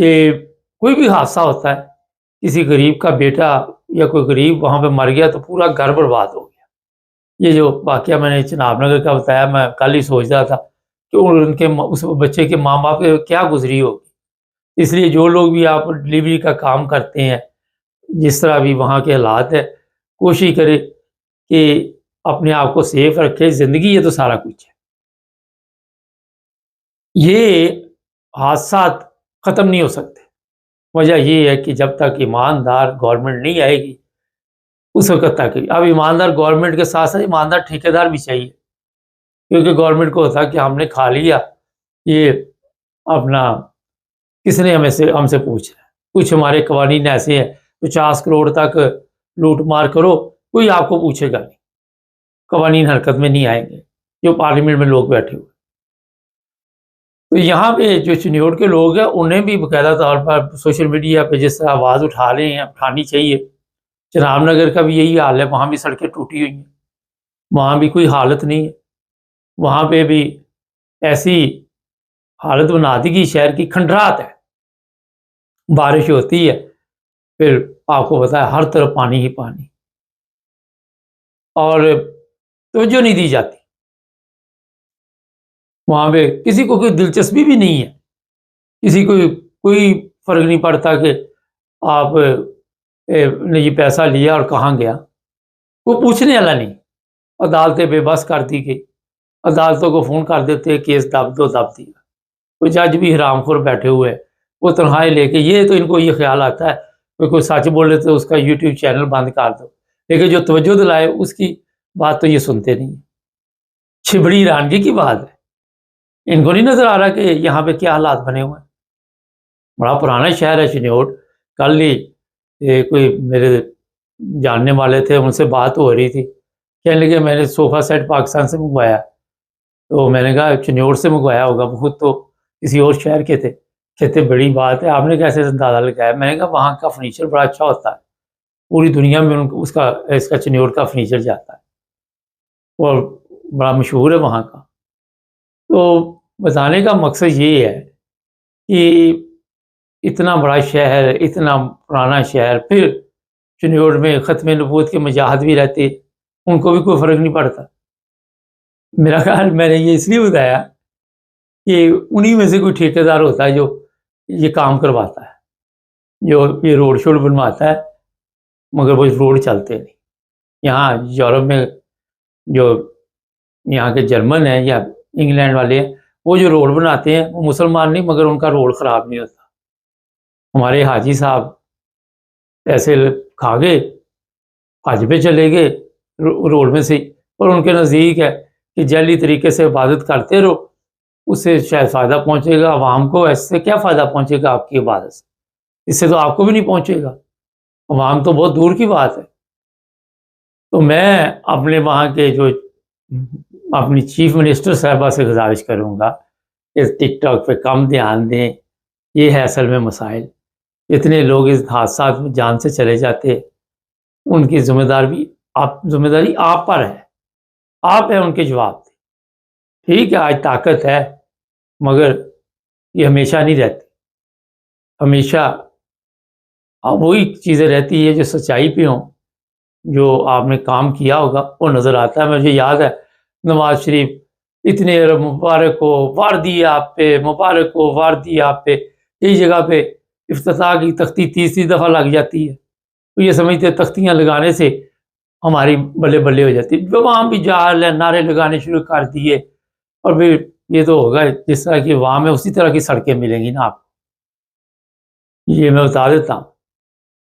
کہ کوئی بھی حادثہ ہوتا ہے، کسی غریب کا بیٹا یا کوئی غریب وہاں پہ مر گیا تو پورا گھر برباد ہو گیا۔ یہ جو واقعہ میں نے چناب نگر کا بتایا، میں کل ہی سوچ رہا تھا کہ ان کے اس بچے کے ماں باپ کے کیا گزری ہوگی۔ اس لیے جو لوگ بھی آپ ڈلیوری کا کام کرتے ہیں، جس طرح بھی وہاں کے حالات ہے، کوشش کرے کہ اپنے آپ کو سیف رکھے۔ زندگی یہ تو سارا کچھ ہے۔ یہ حادثات ختم نہیں ہو سکتے۔ وجہ یہ ہے کہ جب تک ایماندار گورنمنٹ نہیں آئے گی اس وقت تک اب ایماندار گورنمنٹ کے ساتھ ساتھ ایماندار ٹھیکیدار بھی چاہیے، کیونکہ گورنمنٹ کو ہوتا کہ ہم نے کھا لیا، یہ اپنا کس نے ہم سے پوچھ رہا ہے۔ کچھ ہمارے قوانین ایسے ہیں 50 کروڑ تک لوٹ مار کرو، کوئی آپ کو پوچھے گا نہیں، قوانین حرکت میں نہیں آئیں گے جو پارلیمنٹ میں لوگ بیٹھے ہوئے۔ تو یہاں پہ جو چنیوٹ کے لوگ ہیں انہیں بھی باقاعدہ طور پر سوشل میڈیا پہ جس طرح آواز اٹھا رہے ہیں، اٹھانی چاہیے۔ چناب نگر کا بھی یہی حال ہے، وہاں بھی سڑکیں ٹوٹی ہوئی ہیں، وہاں بھی کوئی حالت نہیں ہے، وہاں پہ بھی ایسی حالت بنا دی کہ شہر کی کھنڈرات ہے۔ بارش ہوتی ہے پھر آپ کو پتا ہے ہر طرف پانی ہی پانی، اور توجہ نہیں دی جاتی۔ وہاں پہ کسی کو کوئی دلچسپی بھی نہیں ہے، کسی کو کوئی فرق نہیں پڑتا کہ آپ نے یہ پیسہ لیا اور کہاں گیا، وہ پوچھنے والا نہیں۔ عدالتیں بے بس کر دی گئی، عدالتوں کو فون کر دیتے کیس دب دو، دب دیا۔ کوئی جج بھی حرام خور بیٹھے ہوئے، وہ تنخواہیں لے کے، یہ تو ان کو یہ خیال آتا ہے کوئی سچ بولے تو اس کا یوٹیوب چینل بند کر دو، لیکن جو توجہ دلائے اس کی بات تو یہ سنتے نہیں۔ چھبڑی رانگی کی بات ہے، ان کو نہیں نظر آ رہا کہ یہاں پہ کیا حالات بنے ہوئے ہیں۔ بڑا پرانا شہر ہے چنیوٹ۔ کل ہی کوئی میرے جاننے والے تھے، ان سے بات ہو رہی تھی، کہنے لگے میں نے صوفہ سیٹ پاکستان سے منگوایا، تو میں نے کہا چنیوٹ سے منگوایا ہوگا، خود تو کسی اور شہر کے تھے۔ کہتے بڑی بات ہے، آپ نے کیسے اندازہ لگایا؟ میں نے کہا وہاں کا فرنیچر بڑا اچھا ہوتا ہے، پوری دنیا میں اس کا چنیوٹ کا فرنیچر جاتا ہے اور بڑا مشہور ہے وہاں کا۔ تو بتانے کا مقصد یہ ہے کہ اتنا بڑا شہر، اتنا پرانا شہر، پھر چنیوٹ میں ختم نبوت کے مجاہد بھی رہتے، ان کو بھی کوئی فرق نہیں پڑتا۔ میرا خیال میں نے یہ اس لیے بتایا کہ انہی میں سے کوئی ٹھیکیدار ہوتا ہے جو یہ کام کرواتا ہے، جو یہ روڈ شوڈ بنواتا ہے، مگر وہ روڈ چلتے نہیں۔ یہاں یورپ میں جو یہاں کے جرمن ہیں یا انگلینڈ والے ہیں، وہ جو روڈ بناتے ہیں وہ مسلمان نہیں، مگر ان کا روڈ خراب نہیں ہوتا۔ ہمارے حاجی صاحب پیسے کھا گئے، حج پہ چلے گئے روڈ میں سے، اور ان کے نزدیک ہے کہ جعلی طریقے سے عبادت کرتے رہو، اس سے شاید فائدہ پہنچے گا عوام کو۔ اس سے کیا فائدہ پہنچے گا آپ کی عبادت سے؟ اس سے تو آپ کو بھی نہیں پہنچے گا، عوام تو بہت دور کی بات ہے۔ تو میں اپنے وہاں کے جو اپنی چیف منسٹر صاحبہ سے گزارش کروں گا کہ ٹک ٹاک پہ کم دھیان دیں۔ یہ ہے اصل میں مسائل، اتنے لوگ اس حادثات میں جان سے چلے جاتے، ان کی ذمہ داری آپ پر ہے، آپ ہیں ان کے جواب دیں۔ ٹھیک ہے آج طاقت ہے، مگر یہ ہمیشہ نہیں رہتی، ہمیشہ وہی چیزیں رہتی ہے جو سچائی پہ ہوں، جو آپ نے کام کیا ہوگا وہ نظر آتا ہے۔ مجھے یاد ہے نواز شریف اتنے مبارک ہو واردی آپ پہ، مبارک ہو واردی آپ پہ، کئی جگہ پہ افتتاح کی تختی تیسری دفعہ لگ جاتی ہے، تو یہ سمجھتے تختیاں لگانے سے ہماری بلے بلے ہو جاتی، وہاں بھی جال ہے، نعرے لگانے شروع کر دیے، اور پھر یہ تو ہوگا جس طرح کی عوام ہے اسی طرح کی سڑکیں ملیں گی نا آپ کو۔ یہ میں بتا دیتا ہوں،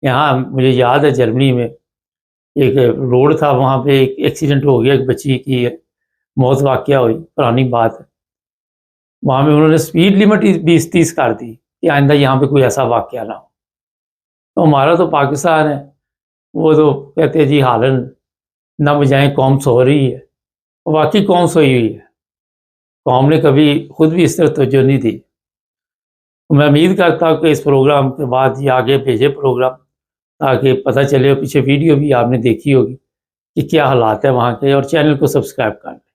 یہاں مجھے یاد ہے جرمنی میں ایک روڈ تھا، وہاں پہ ایک ایکسیڈنٹ ہو گیا، ایک بچی کی موت واقعہ ہوئی، پرانی بات ہے۔ وہاں میں انہوں نے سپیڈ لمٹ 20-30 کر دی کہ آئندہ یہاں پہ کوئی ایسا واقعہ نہ ہو۔ تو ہمارا تو پاکستان ہے، وہ تو کہتے ہیں جی حالن نہ بجائیں قوم سو رہی ہے، واقعی قوم سوئی ہوئی ہے، قوم نے کبھی خود بھی اس طرح توجہ نہیں دی۔ میں امید کرتا ہوں کہ اس پروگرام کے بعد یہ آگے بھیجے پروگرام، تاکہ پتہ چلے، پیچھے ویڈیو بھی آپ نے دیکھی ہوگی کہ کیا حالات ہیں وہاں کے، اور چینل کو سبسکرائب کر لیں۔